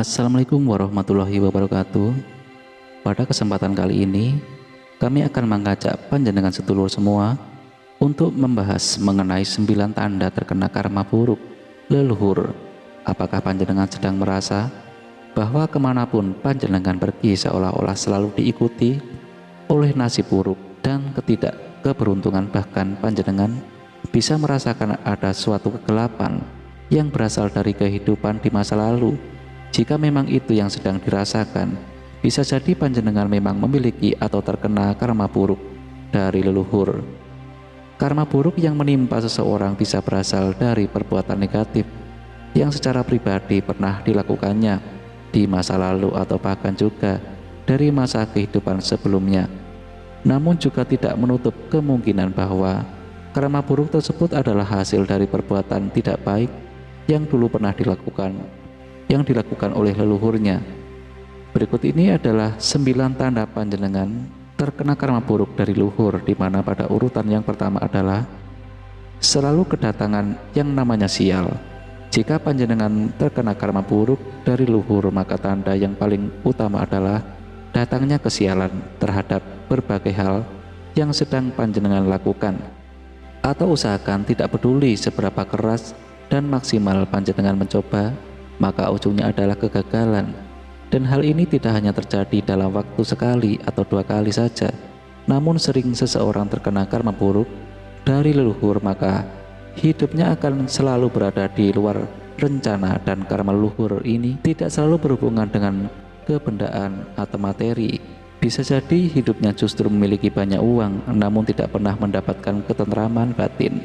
Assalamualaikum warahmatullahi wabarakatuh. Pada kesempatan kali ini, kami akan mengajak panjenengan sedulur semua untuk membahas mengenai 9 tanda terkena karma buruk leluhur. Apakah panjenengan sedang merasa bahwa kemanapun panjenengan pergi seolah-olah selalu diikuti oleh nasib buruk dan ketidakkeberuntungan, bahkan panjenengan bisa merasakan ada suatu kegelapan yang berasal dari kehidupan di masa lalu? Jika memang itu yang sedang dirasakan, bisa jadi panjenengan memang memiliki atau terkena karma buruk dari leluhur. Karma buruk yang menimpa seseorang bisa berasal dari perbuatan negatif yang secara pribadi pernah dilakukannya di masa lalu atau bahkan juga dari masa kehidupan sebelumnya. Namun juga tidak menutup kemungkinan bahwa karma buruk tersebut adalah hasil dari perbuatan tidak baik yang dulu pernah dilakukan oleh leluhurnya. Berikut ini adalah 9 tanda panjenengan terkena karma buruk dari leluhur, di mana pada urutan yang pertama adalah selalu kedatangan yang namanya sial. Jika panjenengan terkena karma buruk dari leluhur, maka tanda yang paling utama adalah datangnya kesialan terhadap berbagai hal yang sedang panjenengan lakukan atau usahakan. Tidak peduli seberapa keras dan maksimal panjenengan mencoba, maka ujungnya adalah kegagalan. Dan hal ini tidak hanya terjadi dalam waktu sekali atau 2 kali saja, namun sering seseorang terkena karma buruk dari leluhur, maka hidupnya akan selalu berada di luar rencana. Dan karma leluhur ini tidak selalu berhubungan dengan kebendaan atau materi. Bisa jadi hidupnya justru memiliki banyak uang, namun tidak pernah mendapatkan ketentraman batin.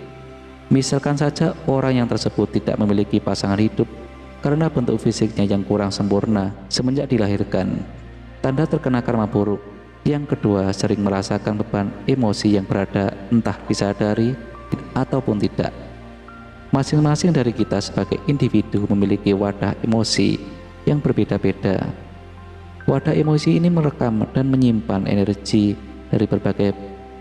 Misalkan saja orang yang tersebut tidak memiliki pasangan hidup karena bentuk fisiknya yang kurang sempurna semenjak dilahirkan. Tanda terkena karma buruk yang kedua, sering merasakan beban emosi yang berada entah disadari ataupun tidak. Masing-masing dari kita sebagai individu memiliki wadah emosi yang berbeda-beda. Wadah emosi ini merekam dan menyimpan energi dari berbagai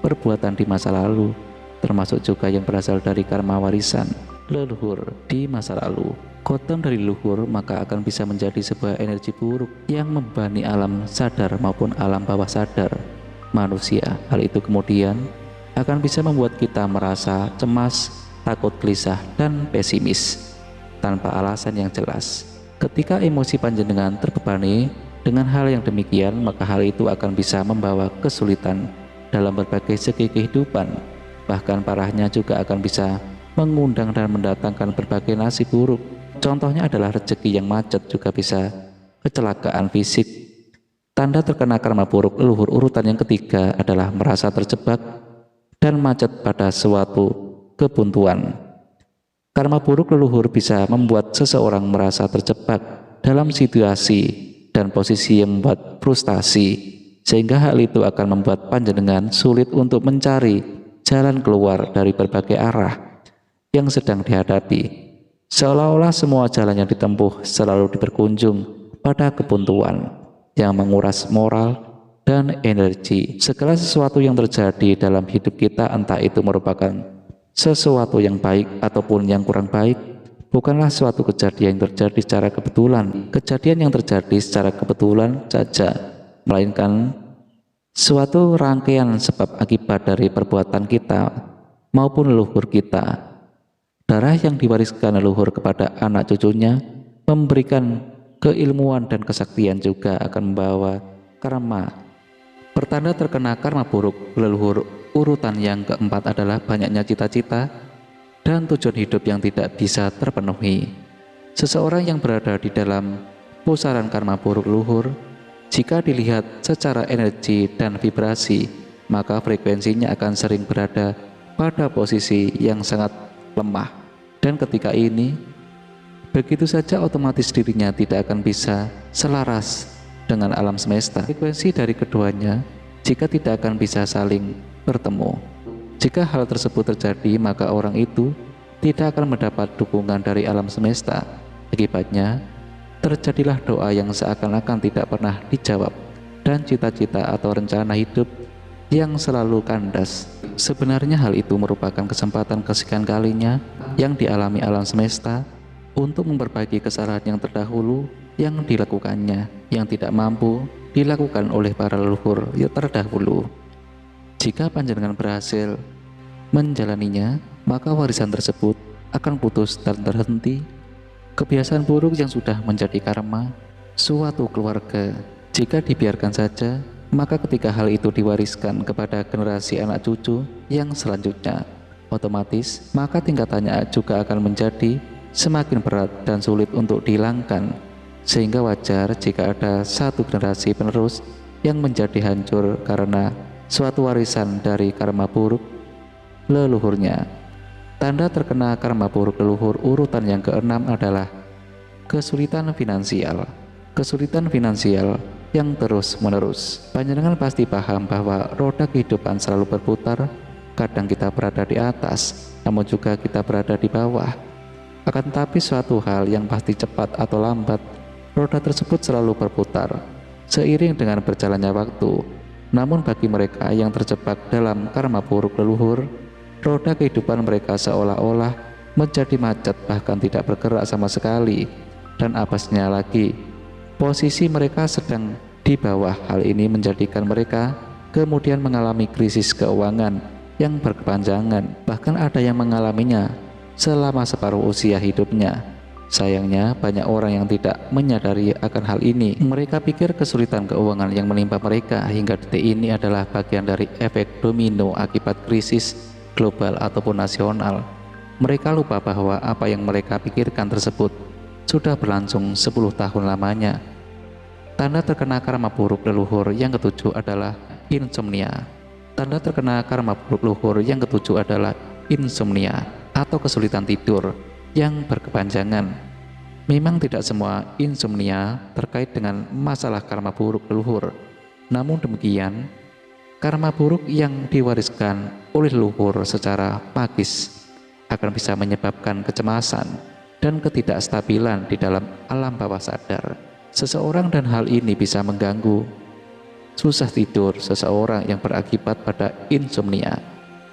perbuatan di masa lalu, termasuk juga yang berasal dari karma warisan leluhur di masa lalu. Khotam dari leluhur maka akan bisa menjadi sebuah energi buruk yang membebani alam sadar maupun alam bawah sadar manusia. Hal itu kemudian akan bisa membuat kita merasa cemas, takut, gelisah, dan pesimis tanpa alasan yang jelas. Ketika emosi panjenengan terbebani dengan hal yang demikian, maka hal itu akan bisa membawa kesulitan dalam berbagai segi kehidupan. Bahkan parahnya juga akan bisa mengundang dan mendatangkan berbagai nasib buruk. Contohnya adalah rezeki yang macet, juga bisa kecelakaan fisik. Tanda terkena karma buruk leluhur urutan yang ketiga adalah merasa terjebak dan macet pada suatu kebuntuan. Karma buruk leluhur bisa membuat seseorang merasa terjebak dalam situasi dan posisi yang membuat frustasi, sehingga hal itu akan membuat panjenengan sulit untuk mencari jalan keluar dari berbagai arah yang sedang dihadapi. Seolah-olah semua jalan yang ditempuh selalu berkunjung pada kebuntuan yang menguras moral dan energi. Segala sesuatu yang terjadi dalam hidup kita, entah itu merupakan sesuatu yang baik ataupun yang kurang baik, bukanlah suatu kejadian yang terjadi secara kebetulan. Kejadian yang terjadi secara kebetulan saja, melainkan suatu rangkaian sebab akibat dari perbuatan kita maupun leluhur kita. Darah yang diwariskan leluhur kepada anak cucunya memberikan keilmuan dan kesaktian, juga akan membawa karma. Pertanda terkena karma buruk leluhur urutan yang keempat adalah banyaknya cita-cita dan tujuan hidup yang tidak bisa terpenuhi. Seseorang yang berada di dalam pusaran karma buruk leluhur, jika dilihat secara energi dan vibrasi, maka frekuensinya akan sering berada pada posisi yang sangat lemah, dan ketika ini begitu saja otomatis dirinya tidak akan bisa selaras dengan alam semesta. Frekuensi dari keduanya jika tidak akan bisa saling bertemu. Jika hal tersebut terjadi, maka orang itu tidak akan mendapat dukungan dari alam semesta. Akibatnya terjadilah doa yang seakan-akan tidak pernah dijawab, dan cita-cita atau rencana hidup yang selalu kandas. Sebenarnya hal itu merupakan kesempatan kesekian kalinya yang dialami alam semesta untuk memperbaiki kesalahan yang terdahulu yang dilakukannya, yang tidak mampu dilakukan oleh para leluhur yang terdahulu. Jika panjenengan berhasil menjalaninya, maka warisan tersebut akan putus dan terhenti. Kebiasaan buruk yang sudah menjadi karma suatu keluarga, jika dibiarkan saja, maka ketika hal itu diwariskan kepada generasi anak cucu yang selanjutnya, otomatis maka tingkatannya juga akan menjadi semakin berat dan sulit untuk dihilangkan, sehingga wajar jika ada satu generasi penerus yang menjadi hancur karena suatu warisan dari karma buruk leluhurnya. Tanda terkena karma buruk leluhur urutan yang keenam adalah kesulitan finansial. Kesulitan finansial yang terus-menerus. Panjenengan pasti paham bahwa roda kehidupan selalu berputar. Kadang kita berada di atas, namun juga kita berada di bawah. Akan tetapi suatu hal yang pasti cepat atau lambat, roda tersebut selalu berputar seiring dengan berjalannya waktu. Namun bagi mereka yang terjebak dalam karma buruk leluhur, roda kehidupan mereka seolah-olah menjadi macet, bahkan tidak bergerak sama sekali. Dan apesnya lagi, posisi mereka sedang di bawah. Hal ini menjadikan mereka kemudian mengalami krisis keuangan yang berkepanjangan. Bahkan ada yang mengalaminya selama separuh usia hidupnya. Sayangnya banyak orang yang tidak menyadari akan hal ini. Mereka pikir kesulitan keuangan yang menimpa mereka hingga detik ini adalah bagian dari efek domino akibat krisis global ataupun nasional. Mereka lupa bahwa apa yang mereka pikirkan tersebut sudah berlangsung 10 tahun lamanya. Tanda terkena karma buruk leluhur yang ketujuh adalah insomnia. Tanda terkena karma buruk leluhur yang ketujuh adalah insomnia atau kesulitan tidur yang berkepanjangan. Memang tidak semua insomnia terkait dengan masalah karma buruk leluhur. Namun demikian, karma buruk yang diwariskan oleh leluhur secara magis akan bisa menyebabkan kecemasan dan ketidakstabilan di dalam alam bawah sadar seseorang, dan hal ini bisa mengganggu susah tidur seseorang yang berakibat pada insomnia.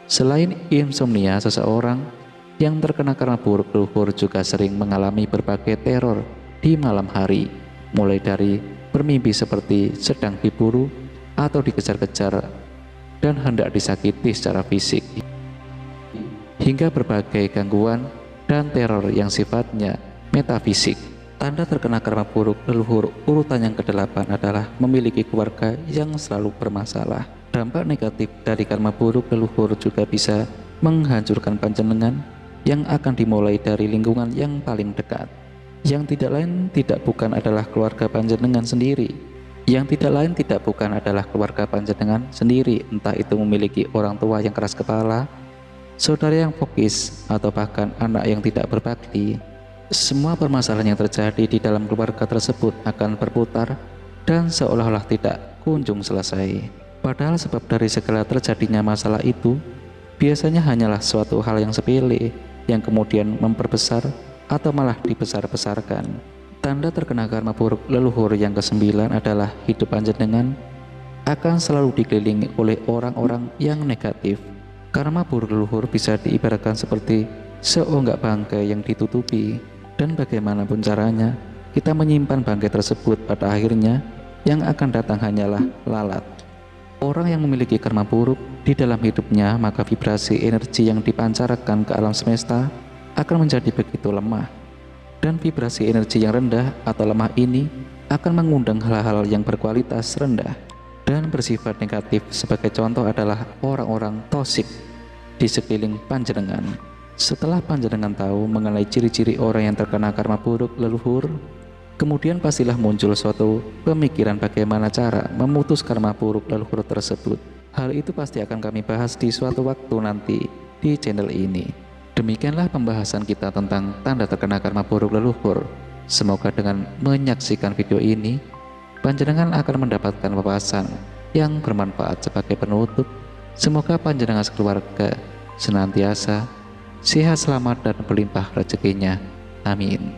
Selain insomnia, seseorang yang terkena karma buruk leluhur juga sering mengalami berbagai teror di malam hari, mulai dari bermimpi seperti sedang diburu atau dikejar-kejar dan hendak disakiti secara fisik, hingga berbagai gangguan dan teror yang sifatnya metafisik. Tanda terkena karma buruk leluhur urutan yang ke-8 adalah memiliki keluarga yang selalu bermasalah. Dampak negatif dari karma buruk leluhur juga bisa menghancurkan panjenengan yang akan dimulai dari lingkungan yang paling dekat, yang tidak lain tidak bukan adalah keluarga panjenengan sendiri. Yang tidak lain tidak bukan adalah keluarga panjenengan sendiri, entah itu memiliki orang tua yang keras kepala, saudara yang fokus, atau bahkan anak yang tidak berbakti. Semua permasalahan yang terjadi di dalam keluarga tersebut akan berputar dan seolah-olah tidak kunjung selesai. Padahal sebab dari segala terjadinya masalah itu biasanya hanyalah suatu hal yang sepele yang kemudian memperbesar atau malah dibesar-besarkan. Tanda terkena karma buruk leluhur yang ke-9 adalah hidup panjenengan akan selalu dikelilingi oleh orang-orang yang negatif. Karma buruk leluhur bisa diibaratkan seperti seonggak bangkai yang ditutupi, dan bagaimanapun caranya kita menyimpan bangkai tersebut, pada akhirnya yang akan datang hanyalah lalat. Orang yang memiliki karma buruk di dalam hidupnya, maka vibrasi energi yang dipancarkan ke alam semesta akan menjadi begitu lemah, dan vibrasi energi yang rendah atau lemah ini akan mengundang hal-hal yang berkualitas rendah dan bersifat negatif. Sebagai contoh adalah orang-orang toksik di sekeliling panjenengan. Setelah panjenengan tahu mengenai ciri-ciri orang yang terkena karma buruk leluhur, kemudian pastilah muncul suatu pemikiran bagaimana cara memutus karma buruk leluhur tersebut. Hal itu pasti akan kami bahas di suatu waktu nanti di channel ini. Demikianlah pembahasan kita tentang tanda terkena karma buruk leluhur. Semoga dengan menyaksikan video ini, panjenengan akan mendapatkan wawasan yang bermanfaat sebagai penutup. Semoga panjenengan sekeluarga senantiasa sehat, selamat, dan berlimpah rezekinya. Amin.